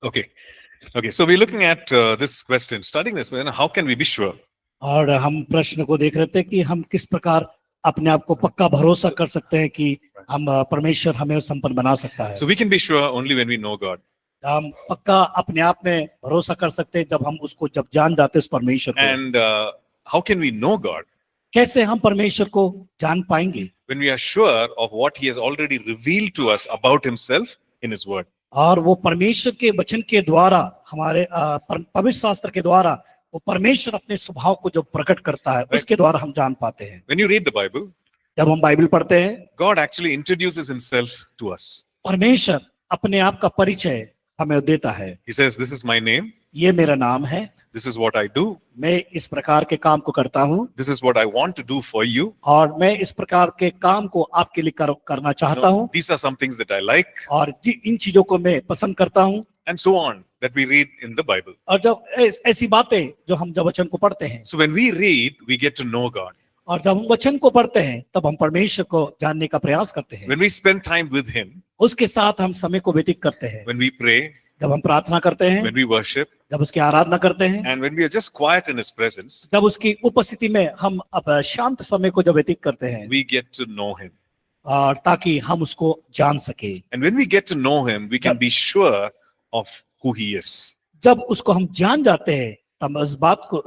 Okay. Okay. So we're looking at this question, studying this. How can we be sure? और हम प्रश्न को देख रहे थे कि हम किस प्रकार अपने आप को पक्का भरोसा कर सकते हैं कि हम परमेश्वर हमें संपन्न बना सकता है। So we can be sure only when we know God. हम पक्का अपने आप में भरोसा कर सकते हैं जब हम उसको जब जान जाते हैं उस परमेश्वर को। And how can we know God? कैसे हम परमेश्वर को जान पाएंगे? When we are sure of what He has already revealed to us about Himself in His Word. और वो परमेश्वर के वचन के द्वारा हमारे पवित्र शास्त्र के द्वारा वो परमेश्वर अपने स्वभाव को जो प्रकट करता है उसके द्वारा हम जान पाते हैं। When you read the Bible, जब हम बाइबल पढ़ते हैं, God actually introduces Himself to us. परमेश्वर अपने आप का परिचय हमें देता है। He says, "This is my name. ये मेरा नाम है। This is what I do. मैं इस प्रकार के काम को करता हूँ। This is what I want to do for you. और मैं इस प्रकार के काम को आपके लिए करना चाहता हूँ। These are some things that I like." और इन चीजों को मैं पसंद करता हूँ। And so on, that we read in the Bible. और जब ऐसी बातें जो हम जब वचन को पढ़ते हैं, So when we read, we get to know God. और जब हम वचन को पढ़ते हैं तब हम परमेश्वर को जानने का प्रयास करते हैं। When we spend time with Him, उसके साथ हम समय को व्यतीत करते हैं। when we pray, जब हम प्रार्थना करते हैं, when we worship, जब उसकी आराधना करते हैं, and when we are just quiet in His presence, जब उसकी उपस्थिति में हम अब शांत समय को जब व्यतीत करते हैं, we get to know Him. और ताकि हम उसको जान सके। And when we get to know Him, we can be sure of who He is. जब उसको हम जान जाते हैं तब इस बात को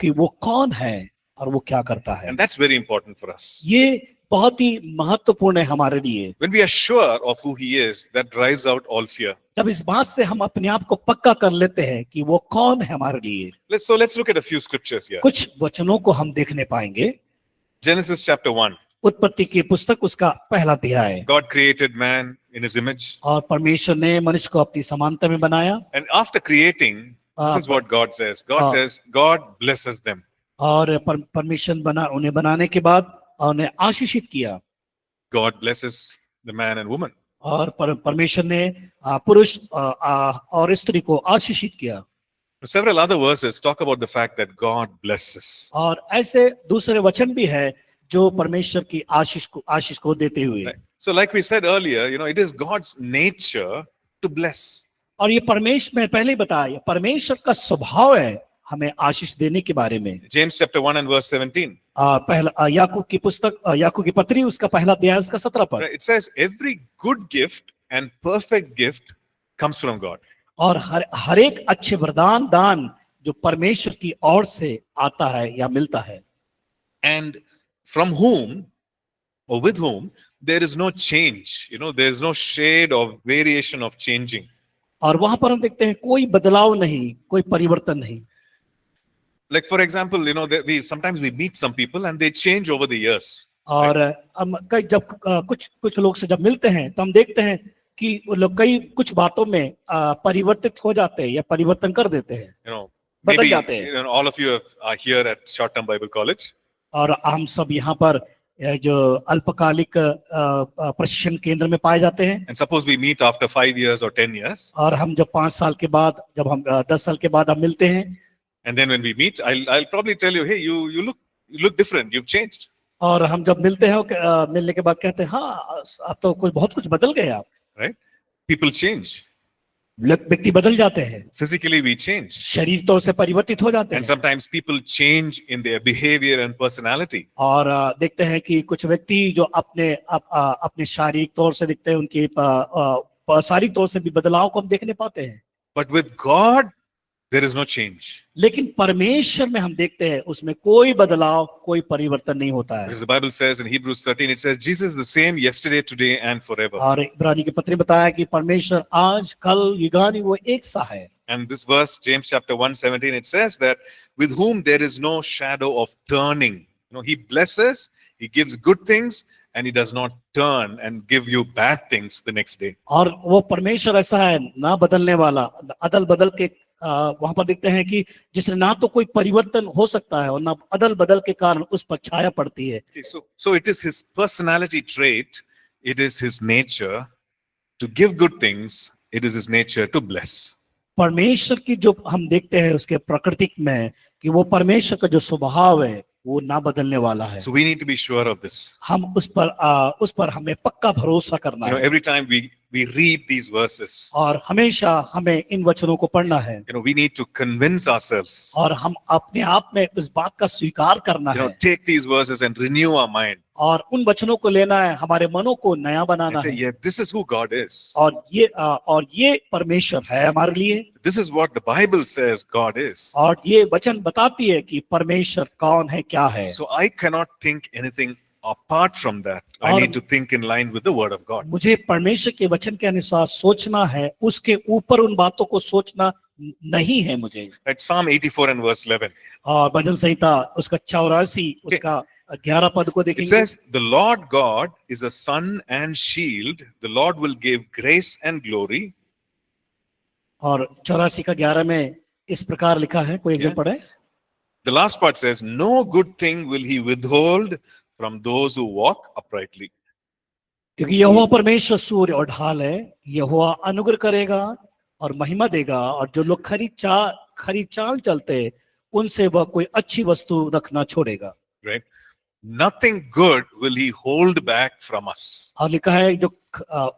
कि वो कौन है और वो क्या करता है। And that's very important for us. ये बहुत ही महत्वपूर्ण है हमारे लिए। When we are sure of who He is, that drives out all fear. जब इस बात से हम अपने आप को पक्का कर लेते हैं कि वो कौन है हमारे लिए। So let's look at a few scriptures here. कुछ वचनों को हम देखने पाएंगे। Genesis chapter 1. उत्पत्ति की पुस्तक उसका पहला अध्याय। God created man in His image. और परमेश्वर ने मनुष्य को अपनी समानता में बनाया। And after creating, this is what God says. God says, God blesses them. और परमेश्वर उन्हें बनाने के बाद उन्हें आशीषित किया। God blesses the man and woman. और परमेश्वर ने पुरुष और स्त्री को आशीषित किया। Several other verses talk about the fact that God blesses. और ऐसे दूसरे वचन भी है जो परमेश्वर की आशीष को देते हुए। Right. So like we said earlier, it is God's nature to bless. और ये परमेश्वर में पहले ही बताया, परमेश्वर का स्वभाव है हमें आशीष देने के बारे में। James chapter 1 and verse 17. पहला याकूब की पुस्तक, याकूब की पत्री उसका पहला अध्याय उसका 17 पद। It says every good gift and perfect gift comes from God. और हर एक अच्छे वरदान दान जो परमेश्वर की ओर से आता है या मिलता है। And from whom or with whom there is no change. There is no shade of variation of changing. और वहां पर हम देखते हैं कोई बदलाव नहीं, कोई परिवर्तन नहीं। Like for example, sometimes we meet some people and they change over the years. और हम जब कुछ लोग से जब मिलते हैं तो हम देखते हैं कि वो लोग कुछ बातों में परिवर्तित हो जाते हैं या परिवर्तन कर देते हैं, बदल जाते हैं। All of you are here at Short Term Bible College. और हम सब यहाँ पर जो अल्पकालिक प्रशिक्षण केंद्र में पाए जाते हैं। And suppose we meet after 5 years or 10 years. और हम जब 5 साल के बाद, जब हम 10 साल के बाद हम मिलते हैं। And then when we meet, I'll probably tell you, hey, you look different, you've changed. और हम जब मिलते हैं, मिलने के बाद कहते हैं, हाँ आप तो बहुत कुछ बदल गए आप। Right? People change. व्यक्ति बदल जाते हैं। Physically we change. शरीर तौर से परिवर्तित हो जाते हैं। And sometimes people change in their behavior and personality. और देखते हैं कि कुछ व्यक्ति जो अपने शारीरिक तौर से दिखते हैं, उनके शारीरिक तौर से भी बदलाव को हम देखने पाते हैं। But with God there is no change. लेकिन परमेश्वर में हम देखते हैं उसमें कोई बदलाव, कोई परिवर्तन नहीं होता है। Because the Bible says in Hebrews 13, it says Jesus is the same yesterday, today and forever. और इब्रानी की पत्री बताया कि परमेश्वर आज कल युगानी वो एक सा है। And this verse, James chapter 1:17, it says that with whom there is no shadow of turning. He blesses, He gives good things, and He does not turn and give you bad things the next day. और वो परमेश्वर ऐसा है ना बदलने वाला, अदल बदल के वहां पर देखते हैं कि जिसने ना तो कोई परिवर्तन हो सकता है और ना अदल बदल के कारण उस पर छाया पड़ती है। So it is His personality trait, it is His nature to give good things, it is His nature to bless. परमेश्वर की जो हम देखते हैं उसके प्रकृति में कि वो परमेश्वर का जो स्वभाव है वो ना बदलने वाला है। So we need to be sure of this. हम उस पर हमें पक्का भरोसा करना है। Every time we read these verses, और हमेशा हमें इन वचनों को पढ़ना है। we need to convince ourselves. और हम अपने आप में उस बात का स्वीकार करना है। Take these verses and renew our mind और उन वचनों को लेना है, हमारे मनों को नया बनाना and say, है। yeah, this is who God is. और ये परमेश्वर है हमारे लिए। This is what the Bible says God is. और ये वचन बताती है कि परमेश्वर कौन है, क्या है। So I cannot think anything apart from that. I और need to think in line with the word of God. मुझे परमेश्वर के वचन के अनुसार सोचना है, उसके ऊपर उन बातों को सोचना नहीं है मुझे। Right, Psalm 84 and verse 11. और भजन संहिता उसका 84 उसका 11 पद को It देखेंगे। says, the Lord God is a sun and shield. The Lord will give grace and glory. और 84 का 11 में इस प्रकार लिखा है, कोई एकदम पढ़े। The last part says, no good thing will he withhold from those who walk uprightly. क्योंकि यहोवा परमेश्वर सूर्य और ढाल है, यहोवा अनुग्रह करेगा और महिमा देगा, और जो लोग खरी चाल चलते उनसे वह कोई अच्छी वस्तु रखना छोड़ेगा। Right? Nothing good will he hold back from us. और लिखा है जो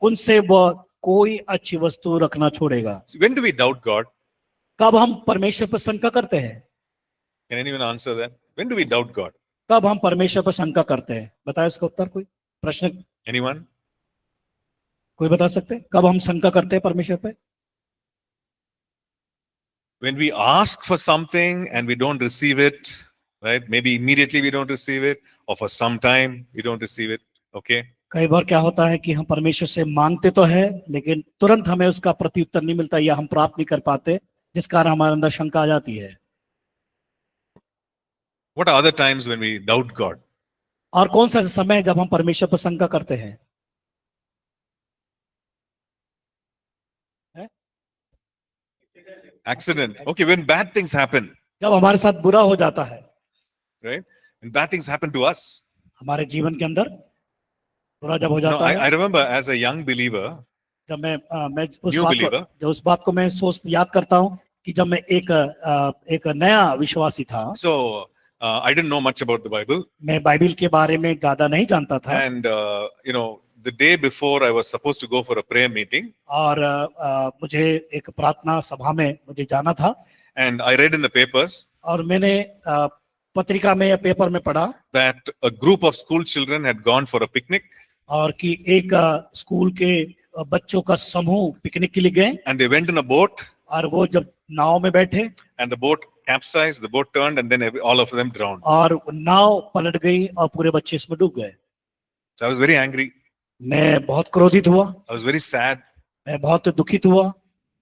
उनसे वह कोई अच्छी वस्तु रखना छोड़ेगा। So when do we doubt God? कब हम परमेश्वर पर शंका करते हैं? Can anyone answer that? When do we doubt God? कब हम परमेश्वर पर शंका करते हैं? बताए इसका उत्तर कोई? प्रश्न Anyone? कोई बता सकते हैं? कब हम शंका करते हैं परमेश्वर पे? When we ask for something and we don't receive it, right? Maybe immediately we don't receive it, or for some time we don't receive it. Okay? कई बार क्या होता है कि हम परमेश्वर से मांगते तो है, लेकिन तुरंत हमें उसका प्रत्युत्तर नहीं मिलता या हम प्राप्त नहीं कर पाते, जिस कारण हमारे अंदर शंका आ जाती है। What are other times when we doubt God? और कौन सा समय है जब हम परमेश्वर पर शंका करते हैं? Accident. Okay, when bad things happen, जब हमारे साथ बुरा हो जाता है, right? When bad things happen to us. हमारे जीवन के अंदर बुरा जब हो No, जाता है। I remember as a young believer, जब मैं उस बात को मैं याद करता हूँ कि जब मैं एक नया विश्वासी था। so I didn't know much about the Bible. मैं बाइबल के बारे में ज्यादा नहीं जानता था। And the day before I was supposed to go for a prayer meeting. और मुझे एक प्रार्थना सभा में मुझे जाना था। And I read in the papers. और मैंने पत्रिका में या पेपर में पढ़ा that a group of school children had gone for a picnic. और कि एक स्कूल के बच्चों का समूह पिकनिक के लिए गए। And they went in a boat. और वो जब नाव में बैठे। And the boat capsized, the boat turned, and then all of them drowned. और नाव पलट गई और पूरे बच्चे इसमें डूब गए। So I was very angry. मैं बहुत क्रोधित हुआ। I was very sad. मैं बहुत दुखित हुआ।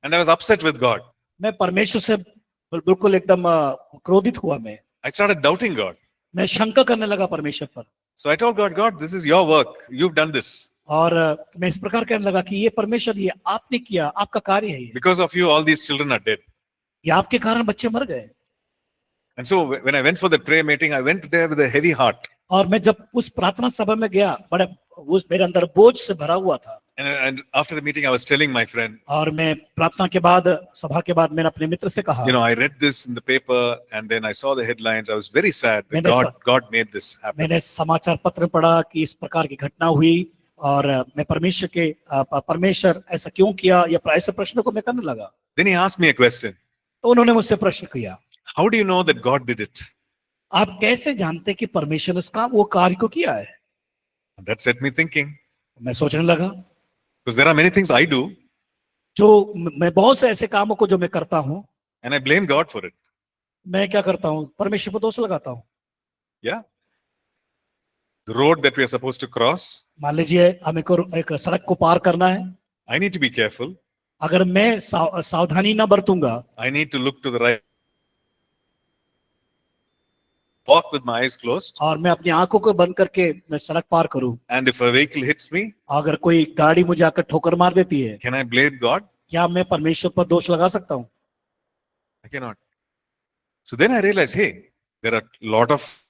And I was upset with God. मैं परमेश्वर से बिल्कुल एकदम क्रोधित हुआ। मैं I started doubting God. मैं शंका करने लगा परमेश्वर पर। So I told God, God, this is your work. You've done this. और मैं इस प्रकार कहने लगा कि ये परमेश्वर, ये आपने किया, आपका कार्य है ये। Because of you, all these children are dead. ये आपके कारण बच्चे मर गए। And so when I went for the prayer meeting, I went there with a heavy heart. और मैं जब उस प्रार्थना सभा में गया, बड़े मेरे अंदर बोझ से भरा हुआ था। And after the meeting, I was telling my friend. और मैं प्रार्थना के बाद, सभा के बाद, मैंने अपने मित्र से कहा, I read this in the paper and then I saw the headlines. I was very sad that God made this happen. मैंने समाचार पत्र पढ़ा कि इस प्रकार की घटना हुई और मैं परमेश्वर ऐसा क्यों किया, या ऐसे प्रश्नों को मैं करने लगा। Then he asked me a question. तो उन्होंने मुझसे प्रश्न किया, How do you know that God did it? आप कैसे जानते कि परमेश्वर ने उसका वो कार्य को किया है? That set me thinking. मैं सोचने लगा, because there are many things I do. जो मैं बहुत से ऐसे कामों को जो मैं करता हूँ, and I blame God for it. मैं क्या करता हूँ, परमेश्वर पर दोष लगाता हूँ। Yeah. The road that we are supposed to cross. मान लीजिए हमें एक सड़क को पार करना है। I need to be careful. अगर मैं सावधानी न बरतूंगा, I need to look to the right. Walk with my eyes closed. और मैं अपनी आंखों को बंद करके मैं सड़क पार करूं। And if a vehicle hits me, अगर कोई गाड़ी मुझे आकर ठोकर मार देती है, can I blame God? क्या मैं परमेश्वर पर दोष लगा सकता हूं? I cannot. So then I realized, hey, there are a lot of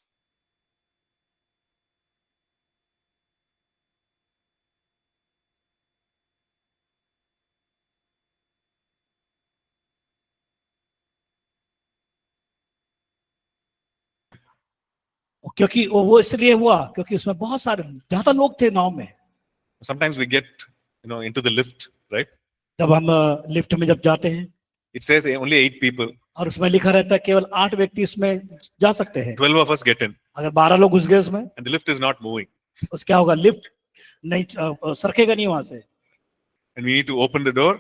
क्योंकि वो इसलिए हुआ क्योंकि उसमें बहुत सारे ज्यादा लोग थे नाव में। Sometimes we get, into the lift, right? जब हम लिफ्ट में जब जाते हैं It says only 8 people. और उसमें लिखा रहता है केवल 8 व्यक्ति इसमें जा सकते हैं। 12 of us get in, अगर 12 लोग घुस गए उसमें, and the lift is not moving. उस क्या होगा, लिफ्ट नहीं सरकेगा नहीं वहां से। And we need to open the door,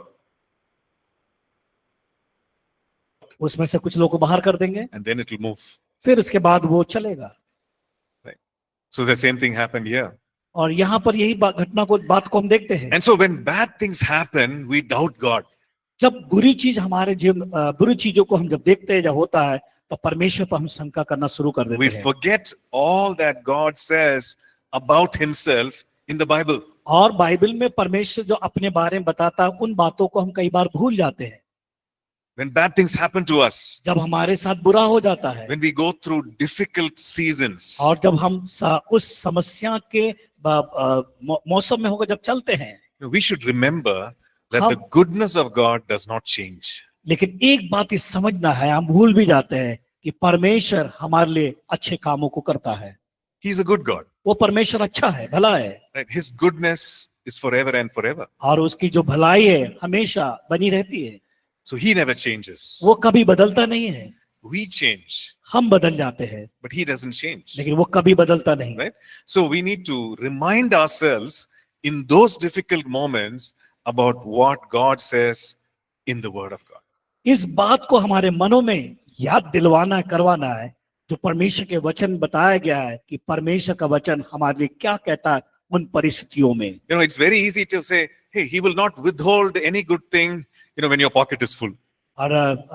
उसमें से कुछ लोग को बाहर कर देंगे, and then it will move. फिर उसके बाद वो चलेगा। So the same thing happened here. और यहाँ पर यही बात को हम देखते हैं। And so when bad things happen, we doubt God. जब बुरी चीज हमारे जीवन, बुरी चीजों को हम जब देखते हैं, जब होता है, तो परमेश्वर पर हम शंका करना शुरू कर देते We हैं। forget all that God says about himself in the Bible. और बाइबल में परमेश्वर जो अपने बारे में बताता है, उन बातों को हम कई बार भूल जाते हैं। When bad things happen to us, जब हमारे साथ बुरा हो जाता है, when we go through difficult seasons, और जब हम उस समस्या के मौसम में होकर जब चलते हैं, we should remember that हम- the goodness of God does not change. लेकिन एक बात इस समझना है, हम भूल भी जाते हैं कि परमेश्वर हमारे लिए अच्छे कामों को करता है। He is a good God. वो परमेश्वर अच्छा है, भला है, Right? His goodness is forever and forever. और उसकी जो भलाई है हमेशा बनी रहती है। So he never changes. वो कभी बदलता नहीं है। We change, हम बदल जाते हैं, but he doesn't change. लेकिन वो कभी बदलता नहीं। Right? So we need to remind ourselves in those difficult moments about what God says in the Word of God. इस बात को हमारे मनों में याद दिलवाना करवाना है, जो परमेश्वर के वचन बताया गया है कि परमेश्वर का वचन हमारे लिए क्या कहता है उन परिस्थितियों में। It's very easy to say, hey, he will not withhold any good thing, when your pocket is full. और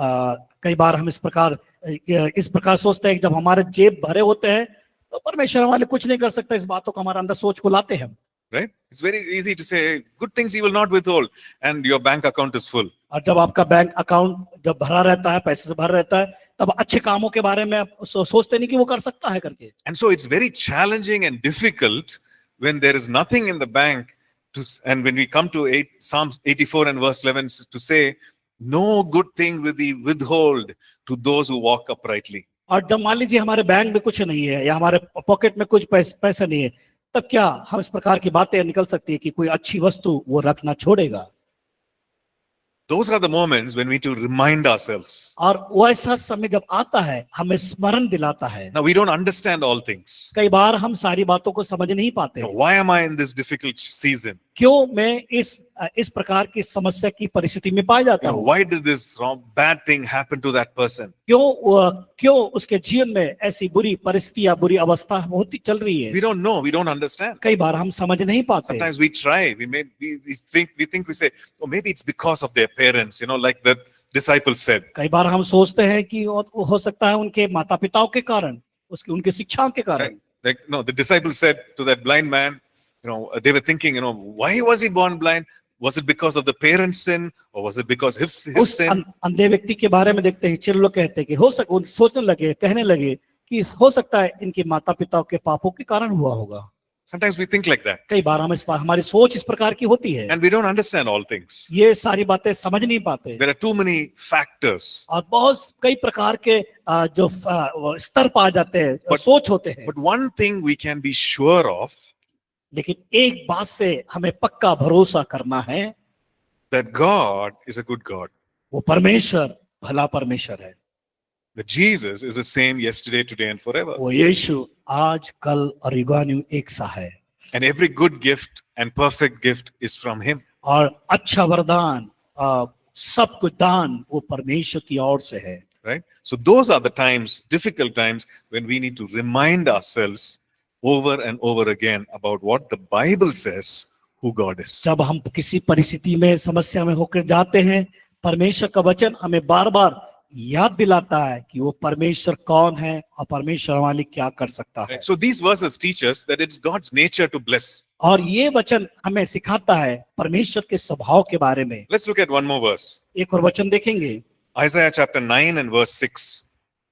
कई बार हम इस प्रकार सोचते हैं कि जब हमारे जेब भरे होते हैं तो परमेश्वर हमारे लिए कुछ नहीं कर सकता। इस बातों को हमारे अंदर सोच को लाते हैं हम। Right? It's very easy to say, good things he will not withhold, and your bank account is full. और जब आपका बैंक अकाउंट जब भरा रहता है, पैसे से भरा रहता है, तब अच्छे कामों के बारे में आप सोचते नहीं कि वो कर सकता है करके। And so it's very challenging and difficult when there is nothing in the bank and when we come to Psalms 84 and verse 11 to say, no good thing will he withhold to those who walk uprightly. और जब मान लीजिए हमारे bank में कुछ नहीं है या हमारे पॉकेट में कुछ पैसा नहीं है, तब क्या हम इस प्रकार की बातें निकल सकती है कि कोई अच्छी वस्तु वो रखना छोड़ेगा? Those are the moments when we need to remind ourselves. और वैसा समय जब आता है, हमें स्मरण दिलाता है। Now we don't understand all things. कई बार हम सारी बातों को समझ नहीं पाते। Why am I in this difficult season? क्यों मैं इस प्रकार की समस्या की परिस्थिति में पाया जाता हूँ? Why did this bad thing happen to that person? क्यों उसके जीवन में ऐसी बुरी परिस्थिति या बुरी अवस्था होती चल रही है? We don't know. We don't understand. कई बार हम समझ नहीं पाते। Sometimes we try. We say, oh, maybe it's because of their parents. Like the disciples said. कई बार हम सोचते हैं कि हो सकता है उनके माता पिताओं के कारण, उनके शिक्षाओं के कारण। Like no, the disciples said to that blind man, they were thinking, why was he born blind? Was it because of the parents' sin, or was it because his sin? अंधे व्यक्ति के बारे में देखते हैं, चिर लोग कहते हैं कि सोचने लगे, कहने लगे कि हो सकता है इनके माता पिताओं के पापों के कारण हुआ होगा। Sometimes we think like that. कई बार हमारी सोच इस प्रकार की होती है। And we don't understand all things. ये सारी बातें समझ नहीं पाते। There are too many factors. और बहुत कई प्रकार के जो स्तर पा जाते हैं, सोच होते हैं। But one thing we can be sure of, लेकिन एक बात से हमें पक्का भरोसा करना है, that God is a good God. वो परमेश्वर भला परमेश्वर है। That Jesus is the same yesterday, today, and forever. वो यीशु आज, कल और युगानुयुग एक सा है। And every good gift and perfect gift is from Him. और अच्छा वरदान, सब कुछ दान वो परमेश्वर की ओर से है। Right? So those are the times, difficult times, when we need to remind ourselves over and over again about what the Bible says who God is. जब हम किसी परिस्थिति में, समस्या में होकर जाते हैं, परमेश्वर का वचन हमें बार बार याद दिलाता है कि वो परमेश्वर कौन है और परमेश्वर हमारे लिए क्या कर सकता है। Right? So these verses teach us that it's God's nature to bless. और ये वचन हमें सिखाता है परमेश्वर के स्वभाव के बारे में। Let's look at one more verse. एक और वचन देखेंगे, Isaiah chapter 9 and verse 6.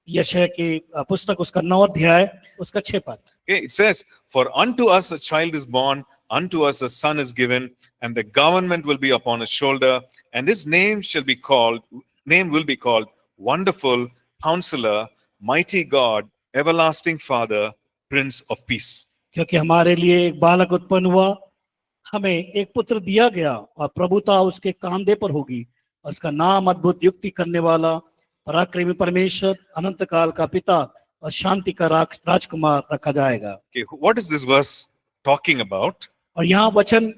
यशायाह की पुस्तक उसका 9 अध्याय उसका 6 पद। Okay, it says, "For unto us a child is born, unto us a son is given, and the government will be upon his shoulder, and his name will be called Wonderful, Counselor, Mighty God, Everlasting Father, Prince of Peace. क्योंकि हमारे लिए एक बालक उत्पन्न हुआ, हमें एक पुत्र दिया गया और प्रभुता उसके कांधे पर होगी और उसका नाम अद्भुत युक्ति करने वाला, पराक्रमी परमेश्वर, अनंत काल का पिता और शांति का राजकुमार रखा जाएगा। Okay, what is this verse talking about? और यहाँ वचन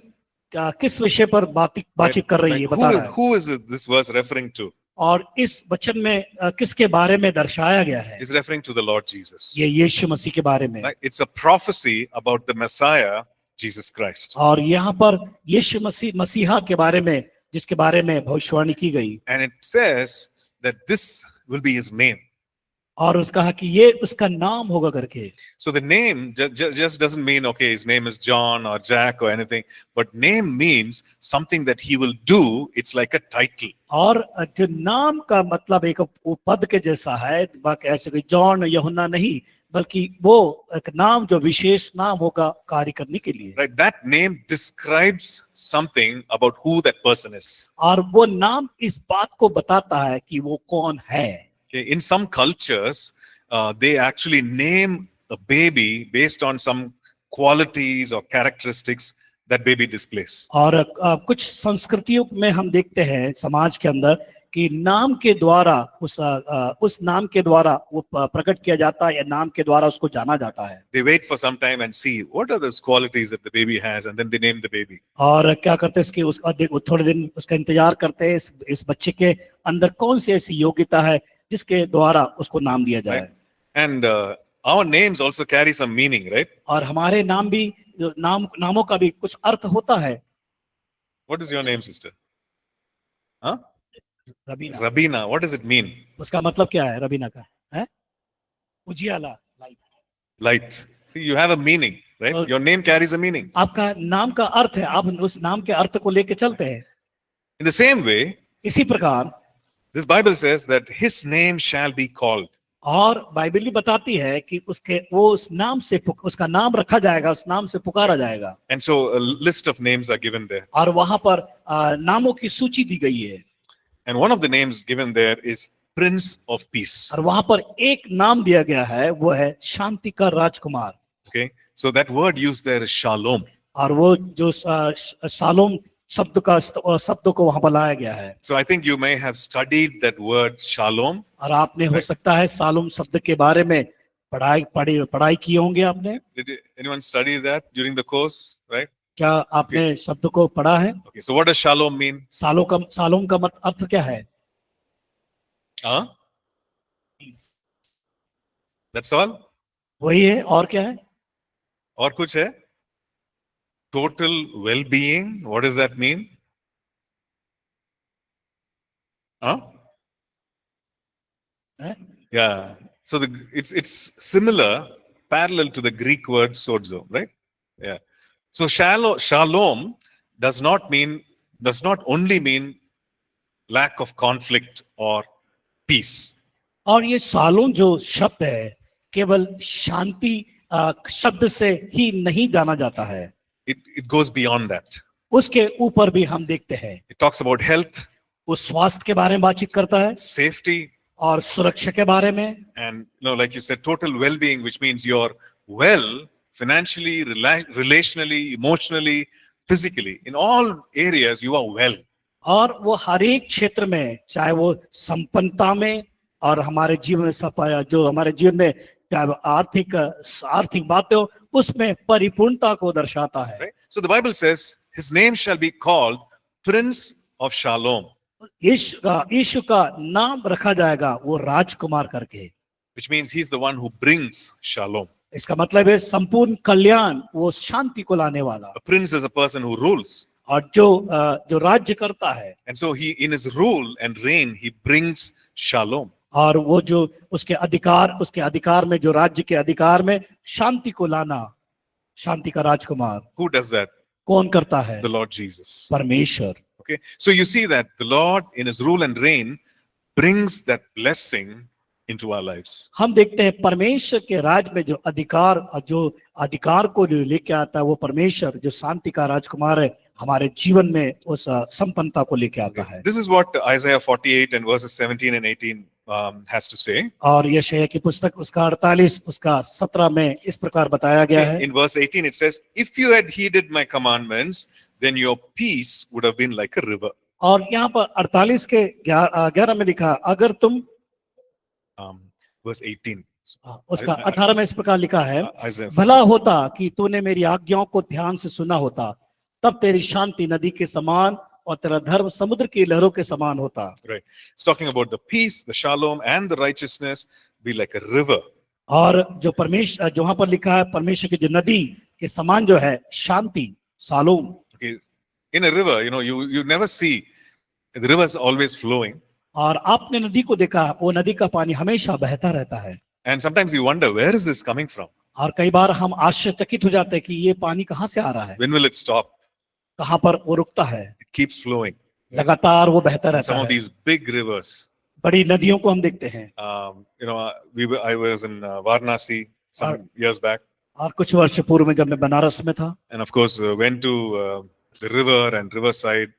किस विषय पर बातचीत कर रही है, बता रहा है। Who is this verse referring to? और इस वचन में किसके बारे में दर्शाया गया है? It's referring to the Lord Jesus. ये यीशु मसीह के बारे में। Right? It's a prophecy about the Messiah, Jesus Christ. और यहाँ पर यीशु मसीहा के बारे में, जिसके बारे में भविष्यवाणी की गई। And it says that this will be his name. और उसका कहा कि ये उसका नाम होगा करके। So the name just doesn't mean, okay, his name is John or Jack or anything, but name means something that he will do. It's like a title. और जो नाम का मतलब एक पद के जैसा है, बाकी ऐसे कोई जॉन यूहन्ना नहीं, बल्कि वो एक नाम जो विशेष नाम होगा कार्य करने के लिए। Right? That name describes something about who that person is. और वो नाम इस बात को बताता है कि वो कौन है। Okay, in some cultures, they actually name a baby based on some qualities or characteristics that baby displays. और कुछ संस्कृतियों में हम देखते हैं समाज के अंदर कि नाम के द्वारा उस नाम के द्वारा वो प्रकट किया जाता है या नाम के द्वारा उसको जाना जाता है। They wait for some time and see what are those qualities that the baby has, and then they name the baby. और क्या करते हैं इसके उसका थोड़े दिन उसका इंतजार करते हैं, इस बच्चे के अंदर कौन सी ऐसी योग्यता है जिसके द्वारा उसको नाम दिया जाए। Right? And our names also carry some meaning, right? और हमारे नाम भी नामों का भी कुछ अर्थ होता है। What is your name, sister? Huh? Rabina. Rabina. What does it mean? उसका मतलब क्या है रबीना का? है उजियाला, Light. See, you have a meaning, right? Your name carries a meaning. आपका नाम का अर्थ है, आप उस नाम के अर्थ को लेके चलते हैं। In the same way, इसी प्रकार this Bible says that his name shall be called. और बाइबल भी बताती है कि उस नाम से उसका नाम रखा जाएगा, उस नाम से पुकारा जाएगा। And so a list of names are given there. और वहां पर नामों की सूची दी गई है। And one of the names given there is Prince of Peace. और वहां पर एक नाम दिया गया है, वो है शांति का राजकुमार। Okay, so that word used there is Shalom. और वो जो शालोम शब्द को वहां पर लाया गया है। So I think you may have studied that word Shalom. और आपने हो सकता है शालोम शब्द के बारे में पढ़ाई किए होंगे आपने। Did anyone study that during the course? Right? क्या आपने शब्द को पढ़ा है? Okay, so what does Shalom mean? Shalom का अर्थ क्या है? Huh? That's all? वही है, और क्या है? और कुछ है? Total well-being. What does that mean? Huh? Yeah. So it's similar, parallel to the Greek word sozo, right? Yeah. So shalom does not only mean lack of conflict or peace. और ये शालोम जो शब्द है केवल शांति शब्द से ही नहीं जाना जाता है। It goes beyond that. उसके ऊपर भी हम देखते हैं। It talks about health. उस स्वास्थ्य के बारे में बातचीत करता है। Safety. और सुरक्षा के बारे में। And like you said, total well-being, which means you're well financially, relationally, emotionally, physically. In all areas, you are well. और वो हर एक क्षेत्र में, चाहे वो संपन्नता में और हमारे जीवन में जो हमारे जीवन में आर्थिक बातें हो, उसमें परिपूर्णता को दर्शाता है। Right? So the Bible says, his name shall be called Prince of Shalom. यीशु का नाम रखा जाएगा वो राजकुमार करके। Which means he's the one who brings Shalom. इसका मतलब है संपूर्ण कल्याण, वो शांति को लाने वाला। A prince is a person who rules. और जो राज्य करता है। And so he, in his rule and reign, he brings Shalom. और वो जो उसके अधिकार में, जो राज्य के अधिकार में शांति को लाना, शांति का राजकुमार। Who does that? कौन करता है? The Lord Jesus. परमेश्वर। Okay, so you see that the Lord in his rule and reign brings that blessing into our lives. हम देखते हैं परमेश्वर के राज में जो अधिकार को जो लेके आता है, वो परमेश्वर जो शांति का राजकुमार है, हमारे जीवन में उस संपन्नता को लेके आता है। This is what Isaiah 48 and verses 17 and 18 has to say. और यशायाह की पुस्तक उसका 48 उसका 17 में इस प्रकार बताया गया है। In verse 18 it says, if you had heeded my commandments, then your peace would have been like a river. और यहाँ पर 48 के 11 में लिखा, अगर तुम Verse 18. उसका 18 में इस प्रकार लिखा है, Isaiah. भला होता कि तूने मेरी आज्ञाओं को ध्यान से सुना होता, तब तेरी शांति नदी के समान और तेरा धर्म समुद्र की लहरों के समान होता। Right. It's talking about the peace, the shalom, and the righteousness be like a river. और जो परमेश्वर जो वहां पर लिखा है, परमेश्वर की जो नदी के समान जो है शांति shalom. Okay. In a river, you never see the river is always flowing. और आपने नदी को देखा, वो नदी का पानी हमेशा बहता रहता है। And sometimes you wonder, where is this coming from? और कई बार हम आश्चर्यचकित हो जाते हैं कि ये पानी कहाँ से आ रहा है, When will it stop? कहाँ पर वो रुकता है। It keeps flowing. लगातार वो बहता रहता Some of है। these big rivers. बड़ी नदियों को हम देखते हैं। I was in Varanasi some years back, और कुछ वर्ष पूर्व में जब मैं बनारस में था, and of course went to the river and riverside,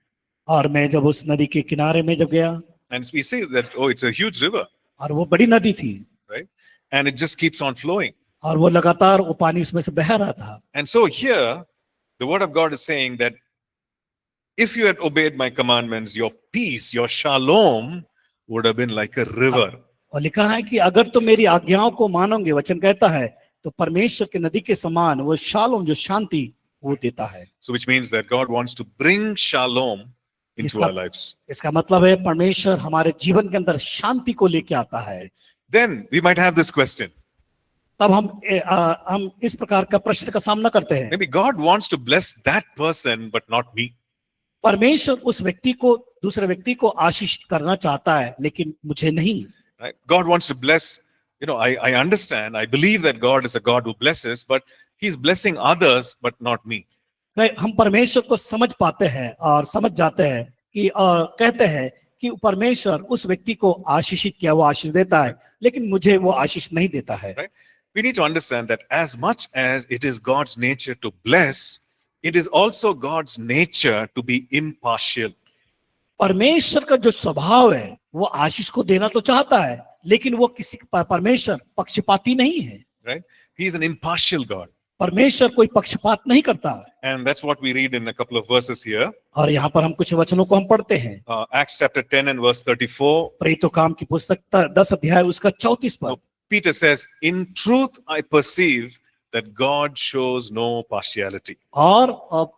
और मैं जब उस नदी के किनारे में जब गया, and we see that it's a huge river, और वो बड़ी नदी थी, right? And it just keeps on flowing. और वो लगातार वो पानी उसमें से बह रहा था। And so here, the word of God is saying that if you had obeyed my commandments, your peace, your shalom would have been like a river. और लिखा है कि अगर तुम मेरी आज्ञाओं को मानोगे, वचन कहता है, तो परमेश्वर की नदी के समान वो शालोम जो शांति वो देता है। So which means that God wants to bring shalom into our lives. इसका मतलब है परमेश्वर हमारे जीवन के अंदर शांति को लेके आता है। Then we might have this question. तब हम इस प्रकार का प्रश्न का सामना करते हैं, Maybe God wants to bless that person, but not me. परमेश्वर उस व्यक्ति को, दूसरे व्यक्ति को आशीष करना चाहता है, लेकिन मुझे नहीं। Right? God wants to bless, I understand, I believe that God is a God who blesses, but He's blessing others, but not me. हम परमेश्वर को समझ पाते हैं और समझ जाते हैं कि कहते हैं कि परमेश्वर उस व्यक्ति को आशीषित किया, वो आशीष देता है, लेकिन मुझे वो आशीष नहीं देता है। Right? We need to understand that as much as it is God's nature to bless, it is also God's nature to be impartial. परमेश्वर का जो स्वभाव है वो आशीष को देना तो चाहता है, लेकिन वो किसी परमेश्वर पक्षपाती नहीं है। Right? He is an impartial God. परमेश्वर कोई पक्षपात नहीं करता। And that's what we read in a couple of verses here. और यहाँ पर हम कुछ वचनों को हम पढ़ते हैं। Acts chapter 10 and verse 34. प्रेरितों काम की पुस्तक 10 अध्याय उसका 34 पद। Peter says, in truth I perceive that God shows no partiality. और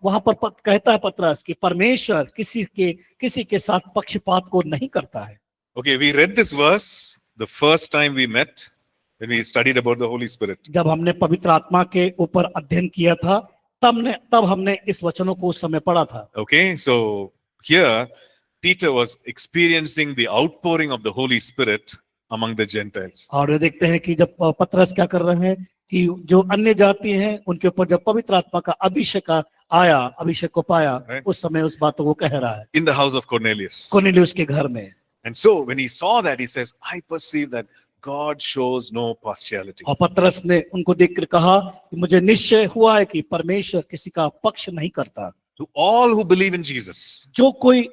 वहां पर कहता है पतरस कि परमेश्वर किसी के साथ पक्षपात को नहीं करता है। Okay, we read this verse the first time we met when we studied about the Holy Spirit. जब हमने पवित्र आत्मा के ऊपर अध्ययन किया था, तब हमने इस वचनों को उस समय पढ़ा था। Okay, so here Peter was experiencing the outpouring of the Holy Spirit among the Gentiles. और ये देखते हैं कि जब पतरस क्या कर रहे हैं कि जो अन्य जाति हैं उनके ऊपर जब पवित्र आत्मा का अभिषेक को पाया, उस समय उस बात को कह रहा है। In the house of Cornelius. Cornelius के घर में। And so when he saw that, he says, I perceive that God shows no partiality. और पतरस ने उनको देखकर कहा कि मुझे निश्चय हुआ है कि परमेश्वर किसी का पक्ष नहीं करता। To all who believe in Jesus, जो कोई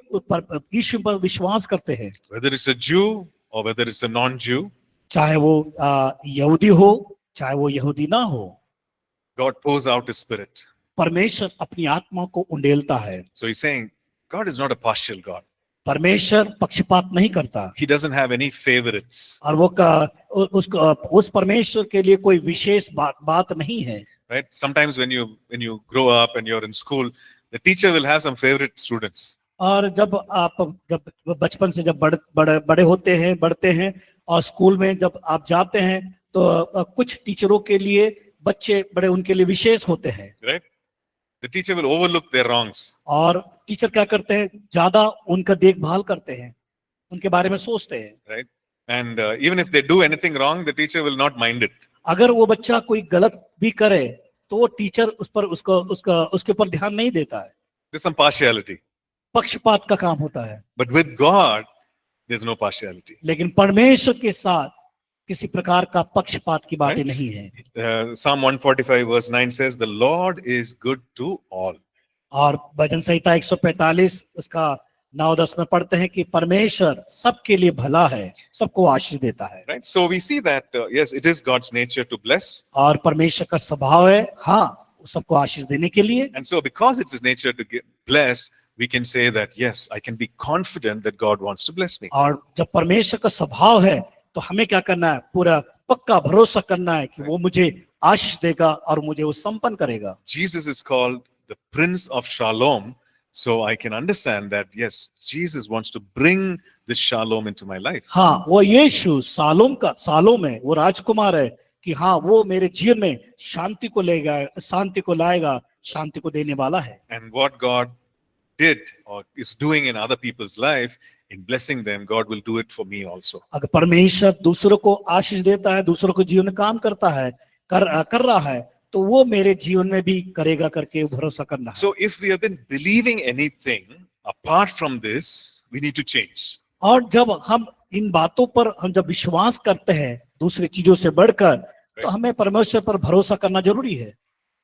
यीशु पर विश्वास करते हैं, whether it's a Jew or whether it's a non-Jew, चाहे वो यहूदी हो चाहे वो यहूदी ना हो, God pours out His Spirit. परमेश्वर अपनी आत्मा को उंडेलता है। So he's saying, God is not a partial God. परमेश्वर पक्षपात नहीं करता। He doesn't have any favorites. और वो उस परमेश्वर के लिए कोई विशेष बात नहीं है। Right? Sometimes when you grow up and you're in school, the teacher will have some favorite students. और जब बचपन से जब बड़े होते हैं, बढ़ते हैं, और स्कूल में जब आप जाते हैं, तो कुछ टीचरों के लिए बच्चे बड़े उनके लिए विशेष होते हैं। Right? The teacher will overlook their wrongs. और टीचर क्या करते हैं, ज्यादा उनका देखभाल करते हैं, उनके बारे में सोचते हैं। Right? And even if they do anything wrong, the teacher will not mind it. अगर वो बच्चा कोई गलत भी करे तो वो टीचर उसके ऊपर ध्यान नहीं देता है। There's some partiality. पक्षपात का काम होता है। But with God, there's no partiality. लेकिन परमेश्वर के साथ किसी प्रकार का पक्षपात की बातें नहीं है। Psalm 145 verse 9 says, the Lord is good to all. और भजन संहिता 145 उसका 9-10 में पढ़ते हैं कि परमेश्वर सबके लिए भला है, सबको आशीष देता है। Right? So we see that, yes, it is God's nature to bless. और परमेश्वर का स्वभाव है, हाँ, सबको आशीष देने के लिए। And so because it's his nature to bless, we can say that, yes, I can be confident that God wants to bless me. और जब परमेश्वर का स्वभाव है तो हमें क्या करना है? पूरा पक्का भरोसा करना है कि वो मुझे आशीष देगा और मुझे वो संपन्न करेगा। Jesus is called the Prince of Shalom. So I can understand that, yes, Jesus wants to bring this shalom into my life. हाँ, वो यीशु सालों में वो राजकुमार है कि हाँ, वो मेरे जीवन में शांति को लेगा, शांति को लाएगा, शांति को देने वाला है। And what God did or is doing in other people's life, in blessing them, God will do it for me also. अगर परमेश्वर दूसरों को आशीष देता है, दूसरों को जीवन में काम करता है, कर रहा है, तो वो मेरे जीवन में भी करेगा करके भरोसा करना है। So if we have been believing anything apart from this, we need to change. और जब हम इन बातों पर हम जब विश्वास करते हैं दूसरी चीजों से बढ़कर, तो हमें परमेश्वर पर भरोसा करना जरूरी है।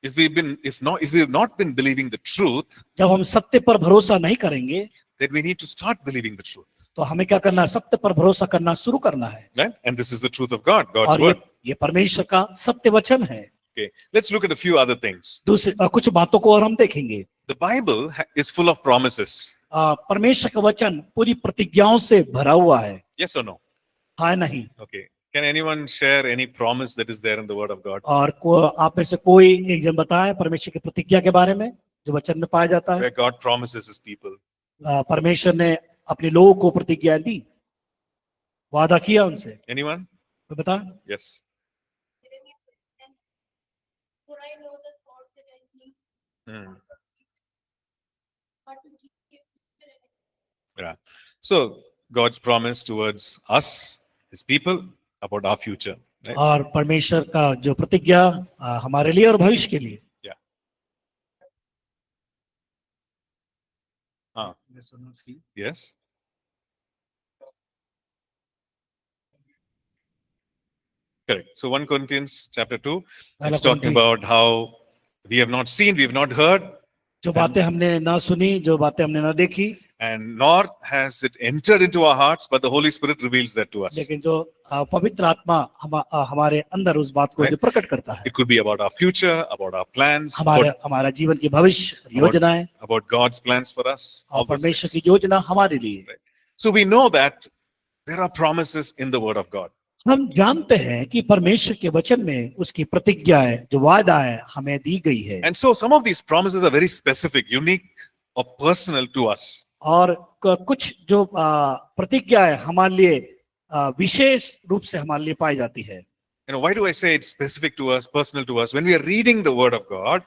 If we have not been believing the truth, जब हम सत्य पर भरोसा नहीं करेंगे, then we need to start believing the truth. तो हमें क्या करना है? सत्य पर भरोसा करना शुरू करना है। Right? And this is the truth of God, God's और word. ये परमेश्वर का सत्य वचन है। Okay, let's look at a few other things. कुछ बातों को और हम देखेंगे। The Bible is full of promises. परमेश्वर का वचन पूरी प्रतिज्ञाओं से भरा हुआ है। Yes or no? हाँ नहीं? Okay. Can anyone share any promise that is there in the word of God? और आप में से कोई एक जन बताएं परमेश्वर की प्रतिज्ञा के बारे में जो वचन में पाया जाता है। Where God promises his people. परमेश्वर ने अपने लोगों को प्रतिज्ञा दी, वादा किया उनसे। Anyone? कोई बताएं? Yes. For I know the thoughts that I think, Hmm. but to give Yeah. So God's promise towards us, his people, about our future. Right? और परमेश्वर का जो प्रतिज्ञा हमारे लिए और भविष्य के लिए। Yes. Correct. So 1 Corinthians chapter 2 is talking about how we have not seen, we have not heard, जो बातें हमने ना सुनी, जो बातें हमने ना देखी, and nor has it entered into our hearts, but the Holy Spirit reveals that to us. लेकिन जो पवित्र आत्मा हमारे अंदर उस बात को जो प्रकट करता है, It could be about our future, about our plans, हमारा जीवन की भविष्य योजनाएं, about God's plans for us. और all those परमेश्वर things. की योजना हमारे लिए। So we know that there are promises in the Word of God. हम जानते हैं कि परमेश्वर के वचन में उसकी प्रतिज्ञाएं, जो वादाएं हमें दी गई है। And so some of these promises are very specific, unique or personal to us. और कुछ जो प्रतिज्ञाएं हमारे लिए विशेष रूप से हमारे लिए पाई जाती है। You know, why do I say it's specific to us, personal to us? When we are reading the Word of God,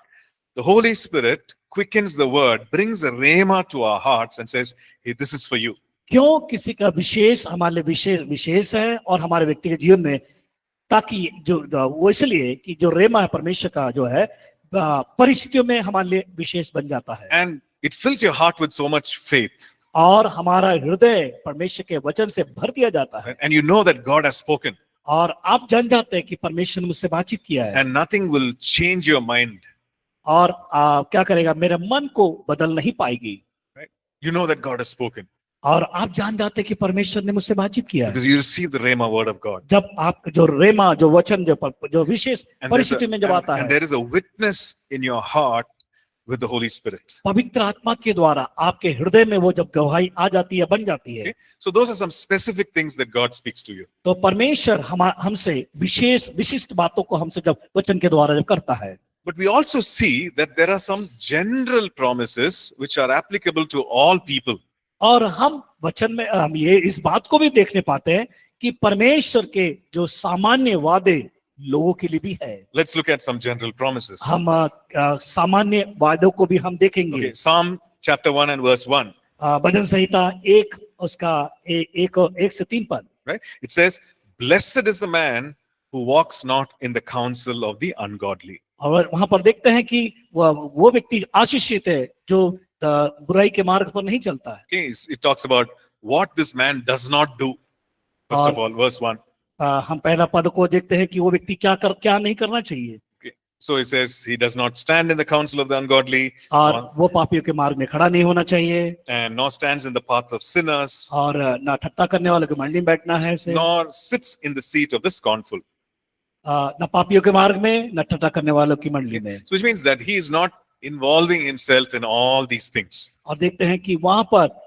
the Holy Spirit quickens the Word, brings a rhema to our hearts and says, hey, this is for you. क्यों किसी का विशेष हमारे लिए विशेष है और हमारे व्यक्तिगत जीवन में, ताकि जो वो इसलिए कि जो रेमा है परमेश्वर का जो है परिस्थितियों में हमारे लिए विशेष बन जाता है। And it fills your heart with so much faith. और हमारा हृदय परमेश्वर के वचन से भर दिया जाता है। And you know that God has spoken. और आप जान जाते हैं कि परमेश्वर ने मुझसे बातचीत किया है। And nothing will change your mind. और क्या करेगा? मेरे मन को बदल नहीं पाएगी। Right? You know that God has spoken. और आप जान जाते हैं कि परमेश्वर ने मुझसे बातचीत किया है। Because you receive the Rhema word of God. जब आप जो रेमा जो वचन जो विशेष परिस्थिति में जब आता है, and there is a witness in your heart with the Holy Spirit. पवित्र आत्मा के द्वारा आपके हृदय में वो जब गवाही आ जाती है, बन जाती है। Okay? So those are some specific things that God speaks to you. तो परमेश्वर हमसे विशिष्ट बातों को हमसे जब वचन के द्वारा जब करता है। But we also see that there are some general promises which are applicable to all people. और हम वचन में हम ये इस बात को भी देखने पाते हैं कि परमेश्वर के जो सामान्य वादे लोगों के लिए भी है। Let's look at some general promises. हम सामान्य वादों को भी हम देखेंगे। Okay, Psalm chapter 1 and verse 1. भजन संहिता 1 उसका 1 से 3 पद। Right? It says, "Blessed is the man who walks not in the counsel of the ungodly." और वहां पर देखते हैं कि वो व्यक्ति आशीषित है जो बुराई के मार्ग पर नहीं चलता है। Okay, it talks about what this man does not do. First of all, verse 1. हम पहला पद को देखते हैं कि वो व्यक्ति क्या नहीं करना चाहिए। Okay. So he says he does not stand in the counsel of the ungodly, और वो पापियों के मार्ग में खड़ा नहीं होना चाहिए, and nor stands in the path of sinners, और ना ठट्टा करने वाले के मंडली में बैठना है उसे, nor sits in the seat of the scornful. ना पापियों के मार्ग में, न ठट्टा करने वालों की मंडली में। So which means that he is not involving himself in all these things. और देखते हैं कि वहां पर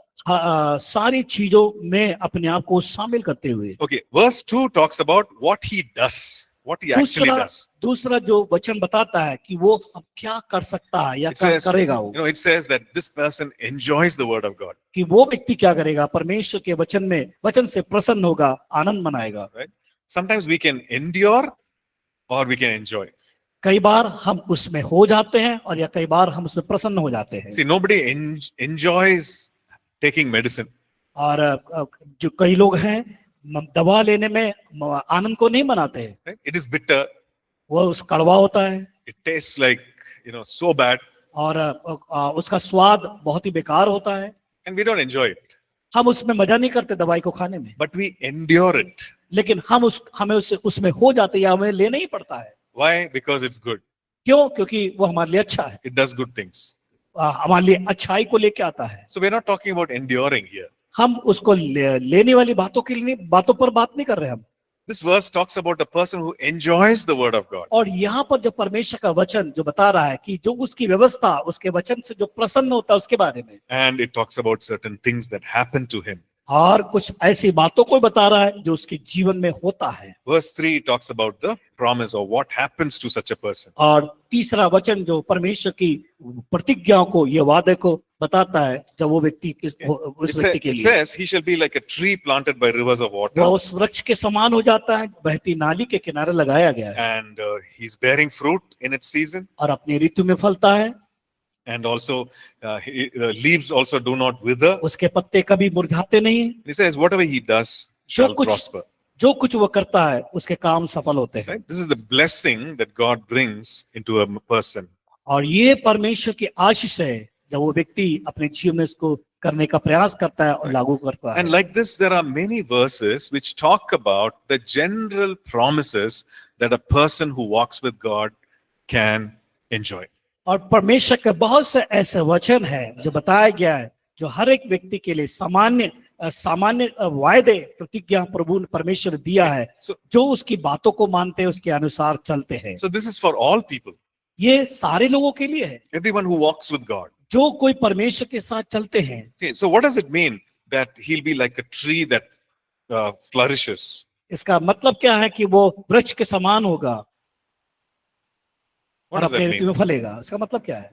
सारी चीजों में अपने आप को शामिल करते हुए Okay, verse 2 talks about what he does, what he actually दूसरा does. दूसरा जो वचन बताता है कि वो अब क्या कर सकता है या It क्या says, करेगा वो, it says that this person enjoys the word of God. कि वो व्यक्ति क्या करेगा, परमेश्वर के वचन से प्रसन्न होगा, आनंद मनाएगा। Right? Sometimes we can endure or we can enjoy. कई बार हम उसमें हो जाते हैं और या कई बार हम उसमें प्रसन्न हो जाते हैं। See, nobody enjoys taking medicine. और जो कई लोग हैं दवा लेने में आनंद को नहीं मनाते हैं, Right? It is bitter. वो उस कड़वा होता है It tastes like, so bad, और उसका स्वाद बहुत ही बेकार होता है, and we don't enjoy it. हम उसमें मजा नहीं करते दवाई को खाने में, But we endure it. लेकिन हमें उसमें हो जाते या हमें लेना ही पड़ता है। Why? Because it's good. क्यों? क्योंकि वो हमारे लिए अच्छा है, It does good things. हमारे लिए अच्छाई को लेके आता है। So we're not talking about enduring here. हम उसको लेने वाली बातों के लिए बातों पर बात नहीं कर रहे हम। This verse talks about a person who enjoys the word of God. और यहाँ पर जो परमेश्वर का वचन जो बता रहा है कि जो उसकी व्यवस्था उसके वचन से जो प्रसन्न होता है उसके बारे में, And it talks about certain things that happen to him. और कुछ ऐसी बातों को बता रहा है जो उसके जीवन में होता है। Verse 3 talks about the promise or what happens to such a person. और तीसरा वचन जो परमेश्वर की प्रतिज्ञाओं को, ये वादे को बताता है जब वो व्यक्ति उस व्यक्ति के It लिए, says he shall be like a tree planted by rivers of water, वो उस वृक्ष के समान हो जाता है, बहती नाली के किनारे लगाया गया है, and he's bearing fruit in its season, और अपनी ऋतु में फलता है, and also the leaves also do not wither. उसके पत्ते कभी मुरझाते नहीं। He says whatever he does shall prosper. जो कुछ वो करता है उसके काम सफल होते हैं। Right? This is the blessing that God brings into a person. और ये परमेश्वर की आशीष है जब वो व्यक्ति अपने जीवन में इसको करने का प्रयास करता है और लागू करता है। And like this, there are many verses which talk about the general promises that a person who walks with God can enjoy. और परमेश्वर के बहुत से ऐसे वचन हैं जो बताया गया है जो हर एक व्यक्ति के लिए सामान्य वायदे प्रतिज्ञा प्रभु ने परमेश्वर ने दिया है, जो उसकी बातों को मानते हैं उसके अनुसार चलते हैं। So this is for all people. ये सारे लोगों के लिए है, Everyone who walks with God. जो कोई परमेश्वर के साथ चलते हैं। Okay, so what does it mean that he'll be like a tree that flourishes? इसका मतलब क्या है कि वो वृक्ष के समान होगा What और does that अपने ऋतु mean? में फलेगा। इसका मतलब क्या है?